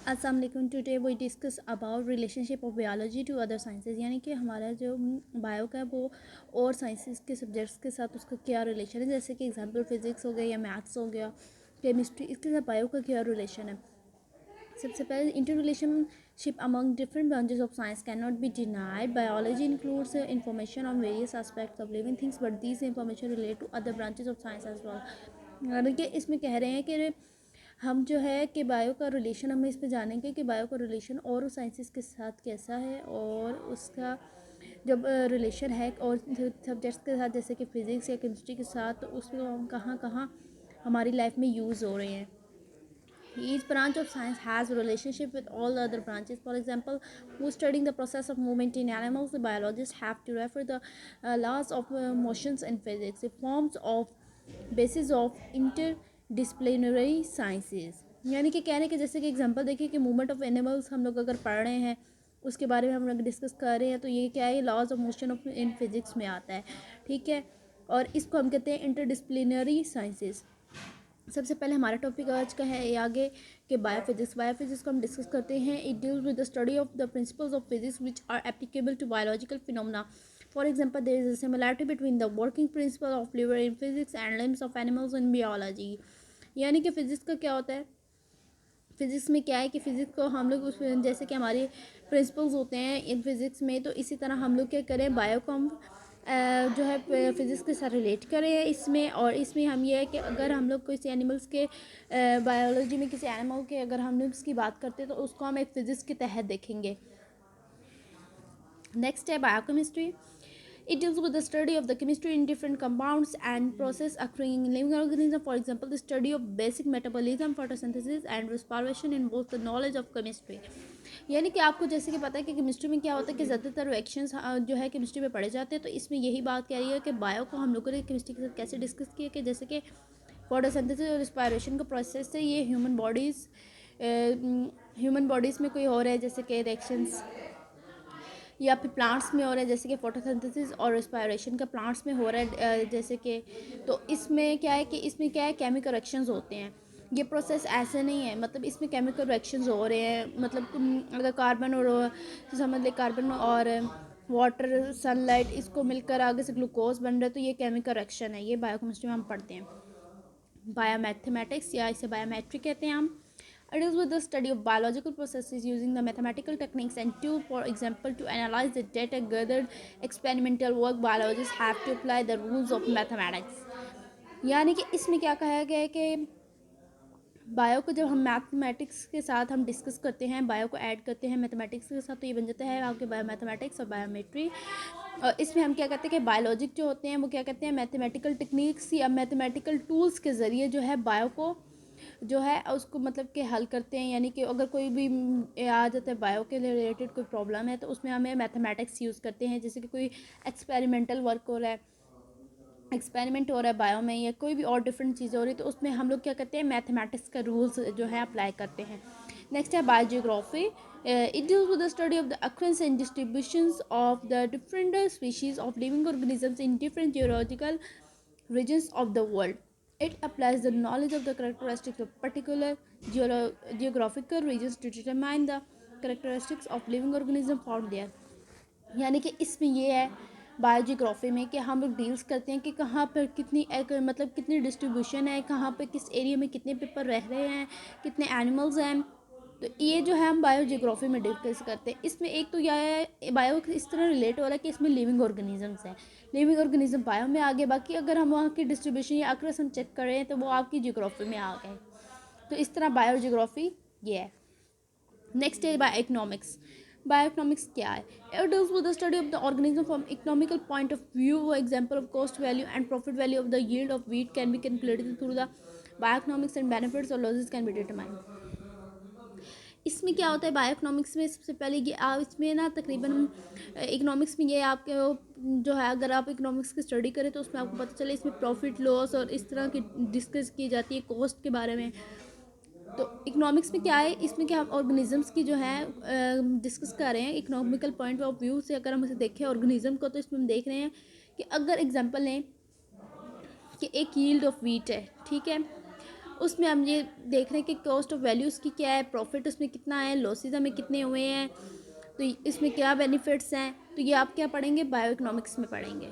अस्सलाम वालेकुम। Today we discuss about relationship of biology to other sciences, यानी कि हमारा जो बायो का है वो और साइंसेस के सब्जेक्ट्स के साथ उसका क्या रिलेशन है। जैसे कि एग्जांपल फिजिक्स हो गया या मैथ्स हो गया, केमिस्ट्री, इसके साथ बायो का क्या रिलेशन है। सबसे पहले inter relationship among different branches of science can not be denied. Biology includes information on various aspects of living things but this information relate to other branches of science as well. यानी कि इसमें कह रहे हैं कि हम जो है कि बायो का रिलेशन हम इस पे जानेंगे कि बायो का रिलेशन और साइंसेस के साथ कैसा है, और उसका जब रिलेशन है और सब्जेक्ट्स के साथ जैसे कि फिज़िक्स या केमिस्ट्री के साथ, तो उसमें कहाँ कहाँ हमारी लाइफ में यूज़ हो रहे हैं। Each branch of science has a relationship with all the other branches. For example, who studying the process of movement in animals, the biologists have to refer the laws of motions in physics. It forms of basis of interdisciplinary sciences. यानी कि कहने के जैसे कि example देखिए कि movement of animals हम लोग अगर पढ़ रहे हैं, उसके बारे में हम लोग डिस्कस कर रहे हैं, तो ये क्या है, laws of motion of in physics में आता है। ठीक है, और इसको हम कहते हैं इंटरडिसिप्लिनरी साइंसेज। सबसे पहले हमारा टॉपिक आज का है ये आगे कि बायोफिजिक्स। बायोफिजिक्स को हम डिस्कस करते हैं। It deals with the study of the principles of physics which are applicable to biological phenomena. For example, there is a similarity between the working principle of lever in physics and limbs of animals in biology. यानी कि physics का क्या होता है, physics में क्या है कि फ़िज़िक्स को हम लोग उस जैसे कि हमारे प्रिंसिपल्स होते हैं इन फिज़िक्स में, तो इसी तरह हम लोग क्या करें, बायो को हम जो है फिज़िक्स के साथ रिलेट करें इसमें। और इसमें हम ये है कि अगर हम लोग किसी एनिमल्स के बायोलॉजी में किसी एनिमल के अगर हम लोग इसकी बात करते हैं तो उसको हम एक फ़िज़िक्स के तहत देखेंगे। नेक्स्ट है biochemistry. It deals with the study of the chemistry in different compounds and process occurring in living organisms. For example, the study of basic metabolism, photosynthesis and respiration involves the knowledge of chemistry. यानी कि आपको जैसे कि पता है कि chemistry में क्या होता है कि ज़्यादातर रिएक्शंस जो है केमिस्ट्री में पढ़े जाते हैं, तो इसमें यही बात कह रही है कि बायो को हम लोगों ने केमिस्ट्री के साथ कैसे डिस्कस किया कि जैसे कि फोटोसिंथेसिस और रिस्पायरेशन का प्रोसेस है, ये ह्यूमन बॉडीज़ में कोई हो रहा है जैसे कि रिएक्शंस, या फिर प्लांट्स में हो रहा है जैसे कि फोटोसिंथेसिस और रेस्पिरेशन का प्लांट्स में हो रहा है जैसे कि, तो इसमें क्या है कि इसमें क्या है, केमिकल रिएक्शंस होते हैं। ये प्रोसेस ऐसे नहीं है, मतलब इसमें केमिकल रिएक्शंस हो रहे हैं। मतलब अगर कार्बन और समझ ले कार्बन और वाटर सनलाइट इसको मिलकर आगे से ग्लूकोज बन रहा है, तो ये केमिकल रिएक्शन है। ये बायोकेमिस्ट्री में हम पढ़ते हैं। बायोमैथमेटिक्स या इसे बायोमेट्री कहते हैं हम। It is with the study of biological processes using the mathematical techniques and tools, for example, to analyze the data gathered experimental work. Biologists have to apply the rules of mathematics. यानी कि इसमें क्या कहा गया है कि bio को जब हम मैथमेटिक्स के साथ हम डिस्कस करते हैं, बायो को ऐड करते हैं मैथमेटिक्स के साथ, तो ये बन जाता है आपके बायोमैथमेटिक्स और बायोमेट्री। और इसमें हम क्या कहते हैं कि बायोलॉजिक जो होते हैं वो क्या कहते हैं, मैथमेटिकल टेक्निक्स या मैथमेटिकल टूल्स के ज़रिए जो है बायो को जो है उसको मतलब कि हल करते हैं। यानी कि अगर कोई भी आ जाता है बायो के रिलेटेड कोई प्रॉब्लम है, तो उसमें हमें मैथमेटिक्स यूज़ करते हैं। जैसे कि कोई एक्सपेरिमेंटल वर्क हो रहा है, एक्सपेरिमेंट हो रहा है बायो में, या कोई भी और डिफरेंट चीज़ें हो रही है, तो उसमें हम लोग क्या करते हैं, मैथमेटिक्स का रूल्स जो है अप्लाई करते हैं। नेक्स्ट है biogeography. It deals with the study of the occurrences and distributions of the different species of living organisms in different geological regions of the world. It applies the knowledge of the characteristics of particular geographical regions to determine the characteristics of living organism found there. यानी कि इसमें ये है biogeography में कि हम लोग deals करते हैं कि कहाँ पर कितनी मतलब कितनी डिस्ट्रीब्यूशन है, कहाँ पर किस एरिया में कितने पेपर रह रहे हैं, कितने एनिमल्स हैं। तो ये जो है हम बायोजियोग्राफी में डिस्कस करते हैं। इसमें एक तो यह है बायो इस तरह रिलेट हो रहा है कि इसमें लिविंग ऑर्गेनिजम्स हैं, लिविंग ऑर्गेनिज्म बायो में आ गए, बाकी अगर हम वहाँ की डिस्ट्रीब्यूशन या अक्रस हम चेक करें तो वो आपकी जियोग्राफी में आ गए। तो इस तरह बायोजियोग्राफी ये है। नेक्स्ट है बायो इकोनॉमिक्स। बायोइकोनॉमिक्स क्या है, it deals with the study of the organism from economical point of view. Example of cost value and profit value of the yield of wheat can be calculated through the bioeconomics and benefits और losses can be determined. इसमें क्या होता है बायोइकोनॉमिक्स में, सबसे पहले ये आप इसमें ना तकरीबन इकोनॉमिक्स में ये आपके जो है, अगर आप इकोनॉमिक्स की स्टडी करें तो उसमें आपको पता चले इसमें प्रॉफिट लॉस और इस तरह की डिस्कस की जाती है कॉस्ट के बारे में। तो इकोनॉमिक्स में क्या है, इसमें क्या हम ऑर्गेनिजम्स की जो है डिस्कस कर रहे हैं इकोनॉमिकल पॉइंट ऑफ व्यू से। अगर हम इसे देखें ऑर्गेनिज्म को, तो इसमें हम देख रहे हैं कि अगर एग्जांपल लें कि एक यील्ड ऑफ वीट है, ठीक है, उसमें हम ये देख रहे हैं कि कॉस्ट ऑफ वैल्यू उसकी क्या है, प्रॉफिट उसमें कितना है, लॉसेज हमें कितने हुए हैं, तो इसमें क्या बेनिफिट्स हैं, तो ये आप क्या पढ़ेंगे, बायो इकोनॉमिक्स में पढ़ेंगे।